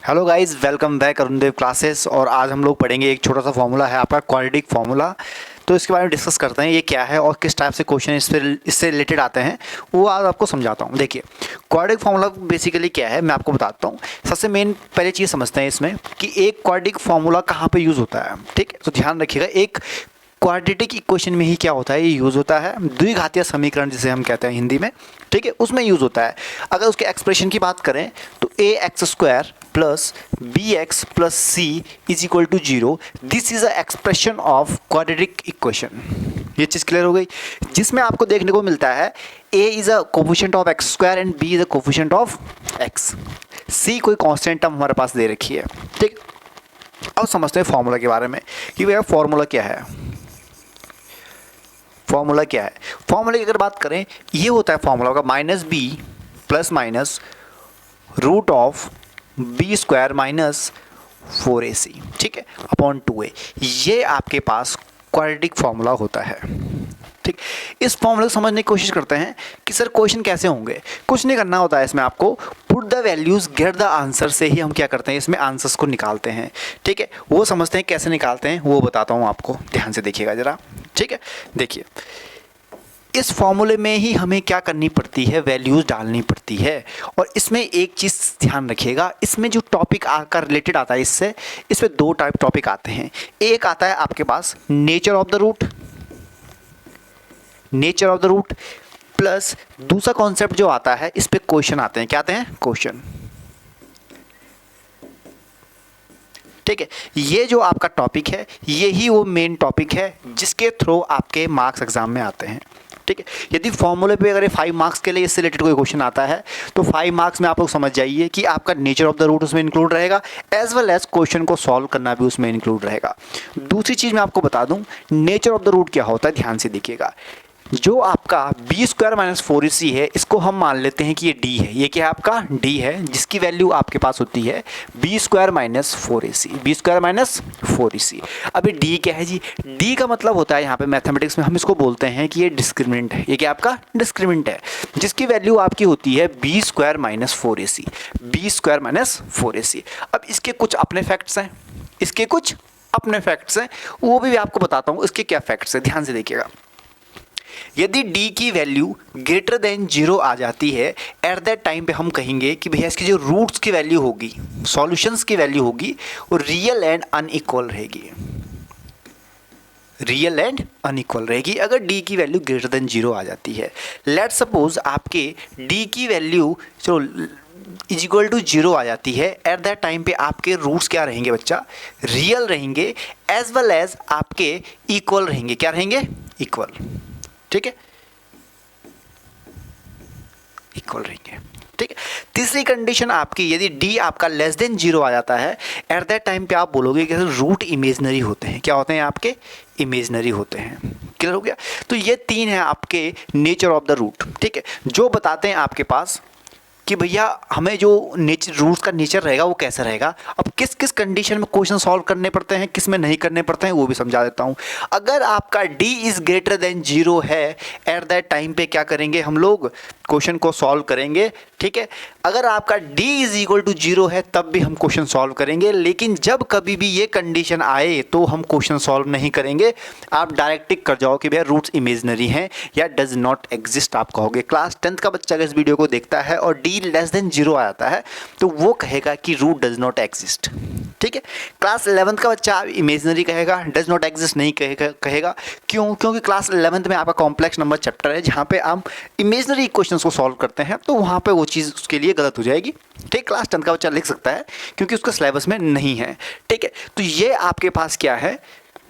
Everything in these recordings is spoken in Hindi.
Hello guys, welcome back Arundev classes. और आज हम लोग पढ़ेंगे एक छोटा सा फॉर्मूला है आपका क्वाड्रेटिक फार्मूला। तो इसके बारे में डिस्कस करते हैं ये क्या है और किस टाइप से क्वेश्चन इससे रिलेटेड आते हैं, वो आज आपको समझाता हूँ। देखिए, क्वाड्रेटिक फार्मूला बेसिकली क्या है मैं आपको बताता हूँ। सबसे मेन पहले चीज़ समझते हैं इसमें कि एक क्वाड्रेटिक फार्मूला कहाँ पे यूज़ होता है। ठीक है, तो ध्यान रखिएगा, एक क्वाड्रेटिक इक्वेशन में ही क्या होता है, ये यूज़ होता है द्विघातीय समीकरण जिसे हम कहते हैं हिंदी में। ठीक है, उसमें यूज़ होता है। अगर उसके एक्सप्रेशन की बात करें तो ax² plus bx plus c is equal to 0। This is a expression of quadratic equation. ये चीज़ क्लियर हो गई, जिसमें आपको देखने को मिलता है a is a coefficient of x² and b is a coefficient of x। c कोई कांस्टेंट टर्म हमारे पास दे रखी है। ठीक, अब समझते हैं फॉर्मूला के बारे में कि भैया फॉर्मूला क्या है। फॉर्मूला क्या है, फॉर्मूले की अगर बात करें, ये होता है फॉर्मूला का -b plus minus root of b² minus 4ac, ठीक है, अपॉन 2a। ये आपके पास क्वाड्रेटिक फार्मूला होता है। ठीक, इस फॉर्मूले को समझने की कोशिश करते हैं कि सर क्वेश्चन कैसे होंगे। कुछ नहीं करना होता है इसमें, आपको put the values get the answer से ही हम क्या करते हैं, इसमें आंसर्स को निकालते हैं। ठीक है, वो समझते हैं कैसे निकालते हैं, वो बताता हूँ आपको, ध्यान से देखिएगा ज़रा। ठीक है, देखिए, इस फॉर्मूले में ही हमें क्या करनी पड़ती है, वैल्यूज़ डालनी पड़ती है। और इसमें एक चीज़ ध्यान रखिएगा, इसमें जो टॉपिक आकर रिलेटेड आता है इससे, इसमें दो टाइप टॉपिक आते हैं। एक आता है आपके पास nature of the root, nature of the root, plus दूसरा कॉन्सेप्ट जो आता है इस पे क्वेश्चन आते हैं। क्या आते हैं, क्वेश्चन। ठीक है, ये जो आपका टॉपिक है यही वो मेन टॉपिक है जिसके थ्रू आपके मार्क्स एग्जाम में आते हैं। ठीक है, यदि फॉर्मूले पे अगर 5 मार्क्स के लिए इससे रिलेटेड कोई क्वेश्चन आता है तो 5 मार्क्स में आप लोग समझ जाइए कि आपका नेचर ऑफ द रूट उसमें इंक्लूड रहेगा, एज वेल एज क्वेश्चन को सॉल्व करना भी उसमें इंक्लूड रहेगा। दूसरी चीज़ मैं आपको बता दूं, नेचर ऑफ द रूट क्या होता है, ध्यान से देखिएगा। जो आपका b² माइनस 4ac है, इसको हम मान लेते हैं कि ये d है। ये क्या है, आपका d है, जिसकी वैल्यू आपके पास होती है b² minus 4ac, b² minus 4ac। अभी d क्या है जी, d का मतलब होता है यहाँ पे मैथमेटिक्स में हम इसको बोलते हैं कि ये डिस्क्रिमिनेंट है। ये क्या आपका डिस्क्रिमिनेंट है, जिसकी वैल्यू आपकी होती है b² minus 4ac, b² minus 4ac। अब इसके कुछ अपने फैक्ट्स हैं, इसके कुछ अपने फैक्ट्स हैं, वो भी आपको बताता हूँ इसके क्या फैक्ट्स हैं। ध्यान से देखिएगा, यदि d की वैल्यू ग्रेटर देन 0 आ जाती है, एट दैट टाइम पे हम कहेंगे कि भैया इसकी जो रूट्स की वैल्यू होगी, सॉल्यूशंस की वैल्यू होगी, वो रियल एंड अनइक्वल रहेगी। रियल एंड अनइक्वल रहेगी अगर d की वैल्यू ग्रेटर देन 0 आ जाती है। लेट सपोज आपके d की वैल्यू चलो इज इक्वल टू 0 आ जाती है, एट दैट टाइम पे आपके रूट्स क्या रहेंगे बच्चा, रियल रहेंगे, एज वेल एज आपके इक्वल रहेंगे। क्या रहेंगे, इक्वल। ठीक है, इक्वल रहेंगे। ठीक है, तीसरी कंडीशन आपकी, यदि d आपका लेस देन 0 आ जाता है, एट दैट टाइम पे आप बोलोगे कि रूट इमेजनरी होते हैं। क्या होते हैं आपके, इमेजनरी होते हैं। क्लियर हो गया, तो ये 3 है आपके नेचर ऑफ द रूट। ठीक है, जो बताते हैं आपके पास कि भैया हमें जो नेचर रूट्स का नेचर रहेगा वो कैसा रहेगा। अब किस किस कंडीशन में क्वेश्चन सॉल्व करने पड़ते हैं, किस में नहीं करने पड़ते हैं, वो भी समझा देता हूँ। अगर आपका d इज़ ग्रेटर देन 0 है, एट दैट टाइम पे क्या करेंगे हम लोग, क्वेश्चन को सॉल्व करेंगे। ठीक है, अगर आपका d इज इक्वल टू 0 है तब भी हम क्वेश्चन सॉल्व करेंगे, लेकिन जब कभी भी ये कंडीशन आए तो हम क्वेश्चन सॉल्व नहीं करेंगे। आप डायरेक्ट टिक कर जाओ कि भैया रूट्स इमेजनरी हैं या डज नॉट एग्जिस्ट आप कहोगे। क्लास 10th का बच्चा अगर इस वीडियो को देखता है और d लेस देन 0 आ जाता है तो वो कहेगा कि रूट डज नॉट एग्जिस्ट। ठीक है, क्लास 11th का बच्चा इमेजनरी कहेगा, डज नॉट एग्जिस्ट नहीं कहेगा। क्यों, क्योंकि क्लास 11th में आपका कॉम्प्लेक्स नंबर चैप्टर है जहाँ पे आप इमेजनरी इक्वेशंस को सॉल्व करते हैं, तो वहाँ पे वो चीज़ उसके लिए गलत हो जाएगी। ठीक, क्लास 10th का बच्चा लिख सकता है क्योंकि उसका सिलेबस में नहीं है। ठीक है, तो ये आपके पास क्या है,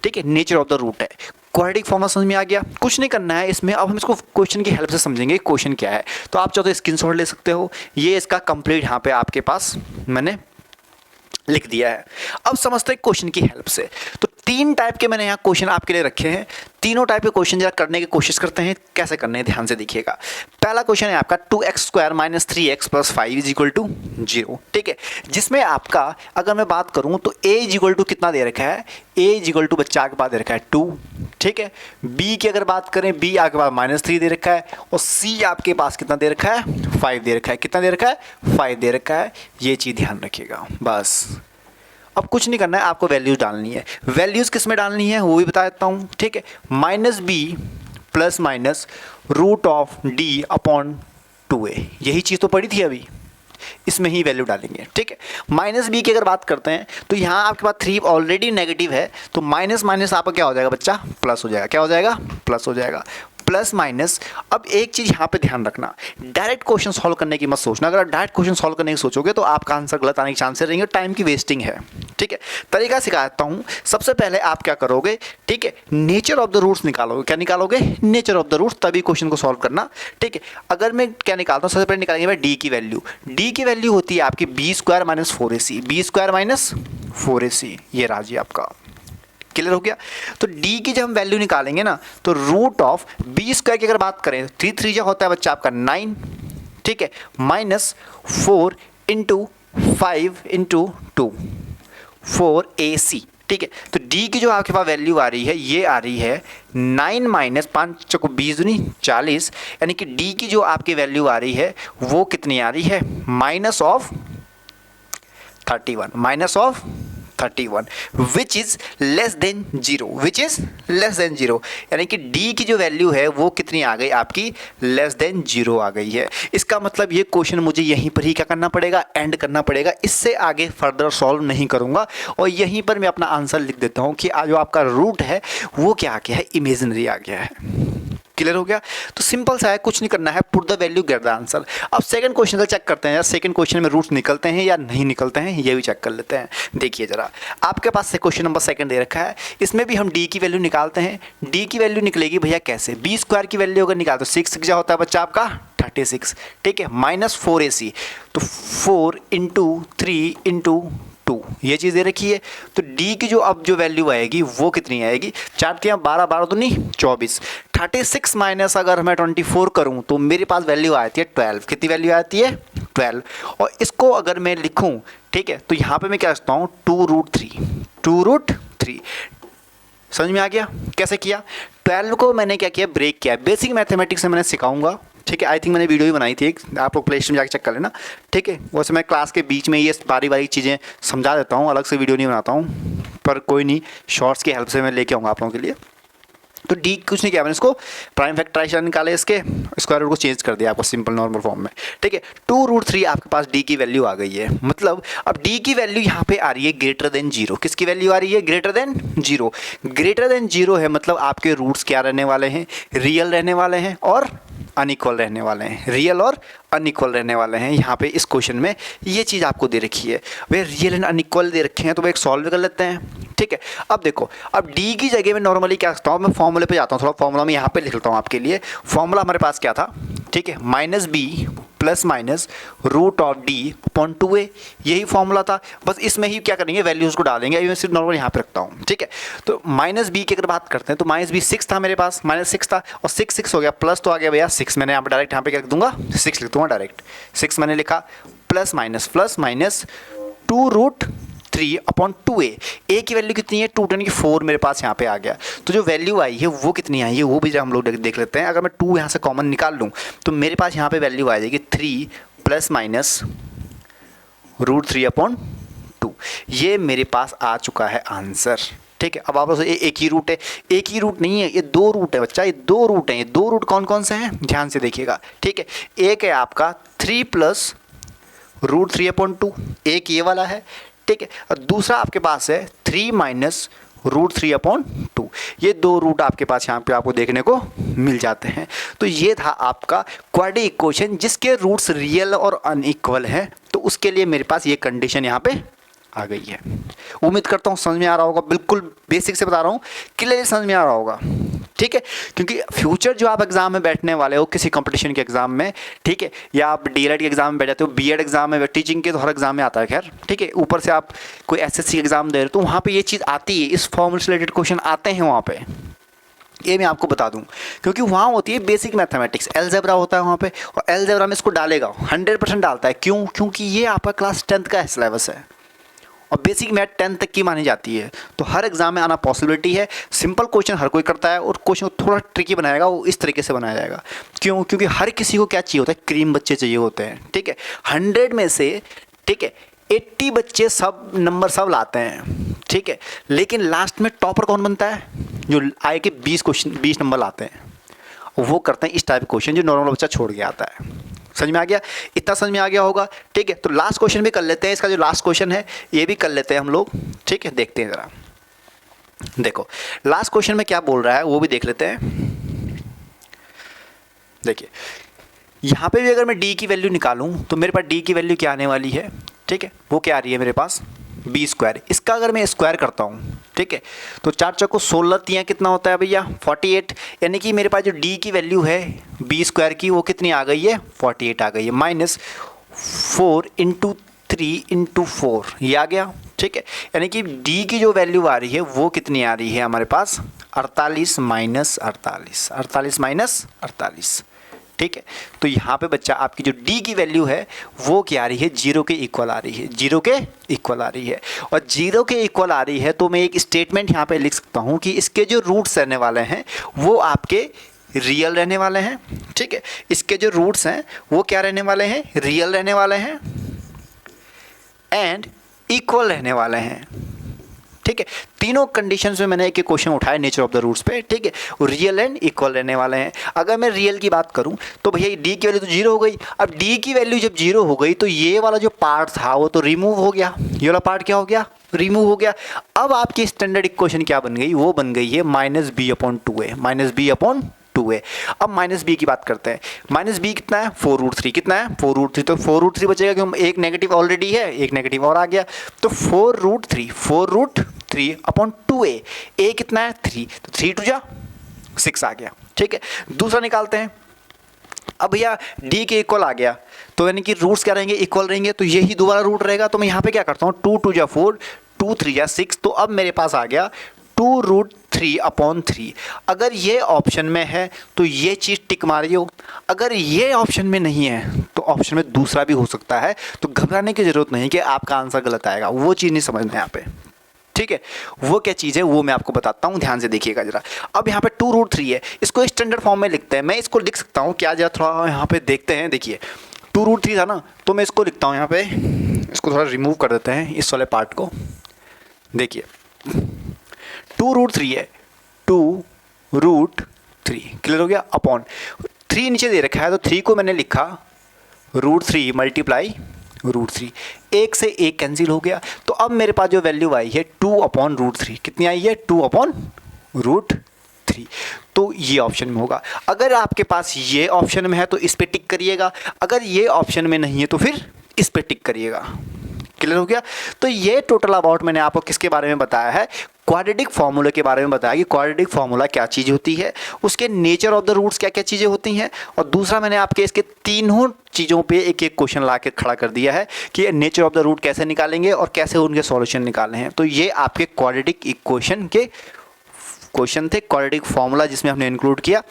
ठीक है, नेचर ऑफ द रूट है। क्वाड्रेटिक फॉर्मूला समझ में आ गया, कुछ नहीं करना है इसमें। अब हम इसको क्वेश्चन की हेल्प से समझेंगे क्वेश्चन क्या है। तो आप चाहो तो स्क्रीनशॉट ले सकते हो, ये इसका कंप्लीट यहाँ पे आपके पास मैंने लिख दिया है। अब समझते हैं क्वेश्चन की हेल्प से। तो तीन टाइप के मैंने यहाँ क्वेश्चन आपके लिए रखे हैं। तीनों टाइप के क्वेश्चन जरा करने की कोशिश करते हैं, कैसे करने हैं ध्यान से देखिएगा। पहला क्वेश्चन है आपका 2x² - 3x + 5 = 0, ठीक है, जिसमें आपका अगर मैं बात करूं तो a कितना दे रखा है, a बच्चा आपके पास दे रखा है 2, ठीक है। b की अगर बात करें, b आपके पास -3 दे रखा है, और c आपके पास कितना दे रखा है, 5 दे रखा है। कितना दे रखा है, 5 दे रखा है। ये चीज़ ध्यान रखिएगा बस। अब कुछ नहीं करना है, आपको वैल्यूज डालनी है। वैल्यूज किस में डालनी है वो भी बता देता हूँ, ठीक है। -b ± √d/2a, यही चीज़ तो पड़ी थी अभी, इसमें ही वैल्यू डालेंगे, ठीक है। -b की अगर बात करते हैं तो यहाँ आपके पास 3 ऑलरेडी नेगेटिव है, तो माइनस माइनस आपका क्या हो जाएगा बच्चा, प्लस हो जाएगा। क्या हो जाएगा, प्लस हो जाएगा। Plus minus. अब एक चीज़ यहाँ पे ध्यान रखना, डायरेक्ट क्वेश्चन सॉल्व करने की मत सोचना। अगर डायरेक्ट क्वेश्चन सॉल्व करने की सोचोगे तो आपका आंसर गलत आने के चांसेस रहेंगे, टाइम की वेस्टिंग है, ठीक है। तरीका सिखा देता हूँ। सबसे पहले आप क्या करोगे, ठीक है, नेचर ऑफ द रूट्स निकालोगे। क्या निकालोगे, नेचर ऑफ द रूट्स, तभी क्वेश्चन को सॉल्व करना, ठीक है। अगर मैं क्या निकालता हूँ, सबसे पहले निकालेंगे मैं डी की वैल्यू। डी की वैल्यू होती है आपकी b² - 4ac, b² - 4ac, ये राजी आपका। क्लियर हो गया। तो d की जब हम वैल्यू निकालेंगे ना, तो √b² की अगर बात करें, 3 3 जो होता है बच्चा आपका 9, ठीक है, -4 × 5 × 2 4ac, ठीक है। तो d की जो आपके पास वैल्यू आ रही है, ये आ रही है 9 - 5 × 20 = 40, यानी कि d की जो आपकी वैल्यू आ रही है वो कितनी आ रही है, -31, विच इज लेस देन 0, यानी कि d की जो वैल्यू है वो कितनी आ गई आपकी, लेस देन 0 आ गई है। इसका मतलब ये क्वेश्चन मुझे यहीं पर ही क्या करना पड़ेगा, एंड करना पड़ेगा। इससे आगे फर्दर सॉल्व नहीं करूंगा, और यहीं पर मैं अपना आंसर लिख देता हूं कि जो आपका रूट है वो क्या आ गया है, इमेजिनरी आ गया है। क्लियर हो गया। तो सिंपल सा है, कुछ नहीं करना है, put the value get the answer. अब सेकंड क्वेश्चन का चेक करते हैं यार, सेकंड क्वेश्चन में रूट्स निकलते हैं या नहीं निकलते हैं, ये भी चेक कर लेते हैं। देखिए जरा, आपके पास से क्वेश्चन नंबर सेकंड दे रखा है, इसमें भी हम d की वैल्यू निकालते हैं। d की वैल्यू निकलेगी भैया कैसे, b² की वैल्यू अगर निकालते हो 6 क्या होता है बच्चा आपका 36, ठीक है, -4ac, तो 4 × 3 × 2, ये चीज़ दे रखी है। तो d की जो अब जो वैल्यू आएगी वो कितनी आएगी, 4 × 12 12 दूनी 24, 36 माइनस अगर मैं 24 करूं तो मेरे पास वैल्यू आती है 12। कितनी वैल्यू आती है, 12। और इसको अगर मैं लिखूं, ठीक है, तो यहाँ पे मैं क्या लिखता हूँ, 2√3। समझ में आ गया कैसे किया। 12 को मैंने क्या किया, ब्रेक किया। बेसिक मैथमेटिक्स से मैंने सिखाऊंगा, ठीक है। आई थिंक मैंने वीडियो भी बनाई थी एक, आप लोग प्ले स्टोर में जाकर चेक कर लेना, ठीक है। वैसे मैं क्लास के बीच में ये बारी चीज़ें समझा देता हूँ, अलग से वीडियो नहीं बनाता हूँ, पर कोई नहीं, शॉर्ट्स की हेल्प से मैं लेके आऊँगा आप लोगों के लिए। तो d कुछ नहीं किया मैंने, इसको प्राइम फैक्टराइजेशन निकाले, इसके स्क्वायर रूट को चेंज कर दिया आपको सिंपल नॉर्मल फॉर्म में, ठीक है। 2√3 आपके पास d की वैल्यू आ गई है। मतलब अब d की वैल्यू यहाँ पे आ रही है ग्रेटर देन 0। किसकी वैल्यू आ रही है, ग्रेटर देन 0। ग्रेटर देन 0 है मतलब आपके रूट्स क्या रहने वाले हैं, रियल रहने वाले हैं और अनइक्वल रहने वाले हैं। रियल और अनइक्वल रहने वाले हैं। यहाँ पे इस क्वेश्चन में ये चीज़ आपको दे रखी है, वे रियल एंड अनइक्वल दे रखे हैं, तो वो एक सॉल्व कर लेते हैं, ठीक है। अब देखो, अब d की जगह में नॉर्मली क्या करता हूँ, मैं फॉर्मूले पे जाता हूँ, थोड़ा फॉर्मूला मैं यहाँ पे लिख लेता हूँ आपके लिए। फॉर्मूला हमारे पास क्या था, ठीक है, -b ± √d/2a, यही फॉर्मूला था। बस इसमें ही क्या करेंगे, वैल्यूज़ को डालेंगे। अभी मैं सिर्फ नॉर्मल यहाँ पे रखता हूँ, ठीक है। तो -b की अगर बात करते हैं तो -b 6 था मेरे पास, -6 था, और 6 हो गया, प्लस तो आ गया भैया 6। मैंने यहाँ पे डायरेक्ट यहाँ पे क्या लिख दूंगा, 6 लिख दूंगा डायरेक्ट। 6 मैंने लिखा, प्लस माइनस 2√3/2a। a की वैल्यू कितनी है, 2 यानी कि 4 मेरे पास यहाँ पे आ गया। तो जो वैल्यू आई है वो कितनी आई है वो भी हम लोग देख लेते हैं। अगर मैं 2 यहाँ से कॉमन निकाल लूँ तो मेरे पास यहाँ पे वैल्यू आ जाएगी 3 ± √3/2। ये मेरे पास आ चुका है आंसर, ठीक है। अब आप एक ही रूट है, एक ही रूट नहीं है, ये 2 रूट है बच्चा, ये 2 रूट हैं। ये 2 रूट कौन कौन से हैं, ध्यान से देखिएगा, ठीक है। एक है आपका 3 + √3/2, एक ये वाला है, ठीक है। और दूसरा आपके पास है 3 - √3/2। ये 2 रूट आपके पास यहाँ पे आपको देखने को मिल जाते हैं। तो ये था आपका क्वाड्रेटिक इक्वेशन जिसके रूट्स रियल और अनइक्वल हैं। तो उसके लिए मेरे पास ये कंडीशन यहाँ पे आ गई है। उम्मीद करता हूँ समझ में आ रहा होगा, बिल्कुल बेसिक से बता रहा हूँ, क्लियर समझ में आ रहा होगा, ठीक है, क्योंकि फ्यूचर जो आप एग्जाम में बैठने वाले हो किसी कंपटीशन के एग्जाम में, ठीक है, या आप डीएलएड के एग्जाम में बैठ जाते हो, बीएड एग्जाम में, टीचिंग के तो हर एग्जाम में आता है खैर, ठीक है, ऊपर से आप कोई एसएससी एग्जाम दे रहे हो तो वहाँ पे ये चीज़ आती है, इस फॉर्मूले से रिलेटेड क्वेश्चन आते हैं वहाँ पे, ये मैं आपको बता दूं, क्योंकि वहाँ होती है बेसिक मैथमेटिक्स, अलजेब्रा होता है वहाँ पे, और अलजेब्रा में इसको डालेगा 100% डालता है। क्यों? क्योंकि ये आपका क्लास 10th का सिलेबस है और बेसिक मैथ 10th तक की मानी जाती है, तो हर एग्जाम में आना पॉसिबिलिटी है। सिंपल क्वेश्चन हर कोई करता है और क्वेश्चन को थोड़ा ट्रिकी बनाएगा, वो इस तरीके से बनाया जाएगा। क्यों? क्योंकि हर किसी को क्या चाहिए होता है, क्रीम बच्चे चाहिए होते हैं, ठीक है। 100 में से, ठीक है, 80 बच्चे सब नंबर सब लाते हैं, ठीक है, लेकिन लास्ट में टॉपर कौन बनता है? जो आए के 20 नंबर लाते हैं, वो करते हैं इस टाइप के क्वेश्चन जो नॉर्मल बच्चा छोड़ के आता है। समझ में आ गया? इतना समझ में आ गया होगा, ठीक है। तो लास्ट क्वेश्चन भी कर लेते हैं, इसका जो लास्ट क्वेश्चन है ये भी कर लेते हैं हम लोग, ठीक है। देखते हैं ज़रा, देखो लास्ट क्वेश्चन में क्या बोल रहा है वो भी देख लेते हैं। देखिए यहाँ पे भी अगर मैं डी की वैल्यू निकालूं तो मेरे पास डी की वैल्यू क्या आने वाली है, ठीक है, वो क्या आ रही है मेरे पास बी स्क्वायर। इसका अगर मैं स्क्वायर करता हूँ, ठीक है, तो 4 चौको 16 तियाँ कितना होता है भैया 48, यानी कि मेरे पास जो डी की वैल्यू है बी स्क्वायर की वो कितनी आ गई है 48 आ गई है, माइनस 4 × 3 × 4 ये आ गया, ठीक है। यानी कि डी की जो वैल्यू आ रही है वो कितनी आ रही है हमारे पास 48 माइनस 48, ठीक है। तो यहाँ पे बच्चा आपकी जो डी की वैल्यू है वो क्या आ रही है 0 के इक्वल आ रही है, 0 के इक्वल आ रही है। और 0 के इक्वल आ रही है तो मैं एक स्टेटमेंट यहाँ पे लिख सकता हूँ कि इसके जो रूट्स रहने वाले हैं वो आपके रियल रहने वाले हैं, ठीक है। इसके जो रूट्स हैं वो क्या रहने वाले हैं, रियल रहने वाले हैं एंड इक्वल रहने वाले हैं, ठीक है। तीनों कंडीशंस में मैंने एक क्वेश्चन उठाया नेचर ऑफ द रूट्स पे, ठीक है, वो रियल एंड इक्वल रहने वाले हैं। अगर मैं रियल की बात करूं तो भैया डी की वैल्यू तो 0 हो गई। अब डी की वैल्यू जब 0 हो गई तो ये वाला जो पार्ट था वो तो रिमूव हो गया, ये वाला पार्ट क्या हो गया, रिमूव हो गया। अब आपकी स्टैंडर्ड इक्वेशन क्या बन गई, वो बन गई है -b/2a, -b/2a। अब माइनस बी की बात करते हैं, माइनस बी कितना है 4√3, कितना है 4√3, तो 4√3 बचेगा क्यों, एक नेगेटिव ऑलरेडी है, एक नेगेटिव और आ गया, तो 4√3/2a, a कितना है 3, तो 3 × 2 = 6 आ गया, ठीक है। दूसरा निकालते हैं। अब भैया d के इक्वल आ गया तो यानी कि रूट्स क्या रहेंगे, इक्वल रहेंगे, तो यही दोबारा रूट रहेगा। तो मैं यहाँ पे क्या करता हूँ 2 × 2 = 4, 2 × 3 = 6, तो अब मेरे पास आ गया 2√3/3। अगर ये ऑप्शन में है तो ये चीज़ टिक मारियो, अगर ये ऑप्शन में नहीं है तो ऑप्शन में दूसरा भी हो सकता है, तो घबराने की ज़रूरत नहीं कि आपका आंसर गलत आएगा, वो चीज़ नहीं समझना है यहाँ पे, ठीक है। वो क्या चीज़ है वो मैं आपको बताता हूँ, ध्यान से देखिएगा जरा। अब यहाँ पे 2√3 है, इसको स्टैंडर्ड फॉर्म में लिखते हैं। मैं इसको लिख सकता हूँ क्या, जरा थोड़ा यहाँ पे देखते हैं। देखिए 2√3 था ना, तो मैं इसको लिखता हूँ यहाँ पे, इसको थोड़ा रिमूव कर देते हैं इस वाले पार्ट को। देखिए 2√3 है, 2√3 क्लियर हो गया, अपॉन 3 नीचे दे रखा है तो 3 को मैंने लिखा √3 × √3, एक से एक कैंसिल हो गया। तो अब मेरे पास जो वैल्यू आई है 2/√3, कितनी आई है 2/√3, तो ये ऑप्शन में होगा। अगर आपके पास ये ऑप्शन में है तो इस पे टिक करिएगा, अगर ये ऑप्शन में नहीं है तो फिर इस पे टिक करिएगा, क्लियर हो गया। तो ये टोटल अबाउट मैंने आपको किसके बारे में बताया है, क्वाड्रेटिक फार्मूला के बारे में बताया कि क्वाड्रेटिक फार्मूला क्या चीज़ होती है, उसके नेचर ऑफ द रूट्स क्या क्या चीज़ें होती हैं, और दूसरा मैंने आपके इसके तीनों चीज़ों पे एक एक क्वेश्चन ला के खड़ा कर दिया है कि नेचर ऑफ द रूट कैसे निकालेंगे और कैसे उनके सॉल्यूशन निकालने हैं। तो ये आपके क्वाड्रेटिक इक्वेशन के क्वेश्चन थे, क्वाड्रेटिक फार्मूला जिसमें हमने इंक्लूड किया।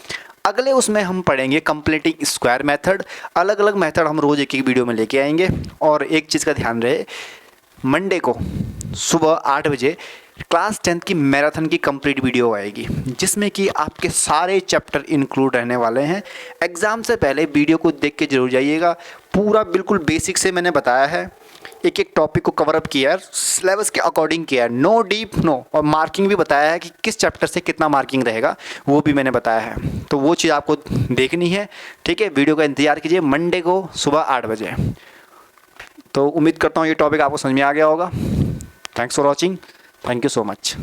अगले उसमें हम पढ़ेंगे कंप्लीटिंग स्क्वायर मेथड, अलग अलग मेथड हम रोज़ एक एक वीडियो में लेके आएंगे। और एक चीज़ का ध्यान रहे, मंडे को सुबह 8 बजे क्लास 10th की मैराथन की कंप्लीट वीडियो आएगी, जिसमें कि आपके सारे चैप्टर इंक्लूड रहने वाले हैं। एग्ज़ाम से पहले वीडियो को देख के जरूर जाइएगा, पूरा बिल्कुल बेसिक से मैंने बताया है, एक एक टॉपिक को कवर अप किया है, सिलेबस के अकॉर्डिंग किया है, नो डीप नो, और मार्किंग भी बताया है कि किस चैप्टर से कितना मार्किंग रहेगा, वो भी मैंने बताया है। तो वो चीज़ आपको देखनी है, ठीक है। वीडियो का इंतजार कीजिए मंडे को सुबह 8 बजे। तो उम्मीद करता हूँ ये टॉपिक आपको समझ में आ गया होगा। Thanks for watching, thank you so much.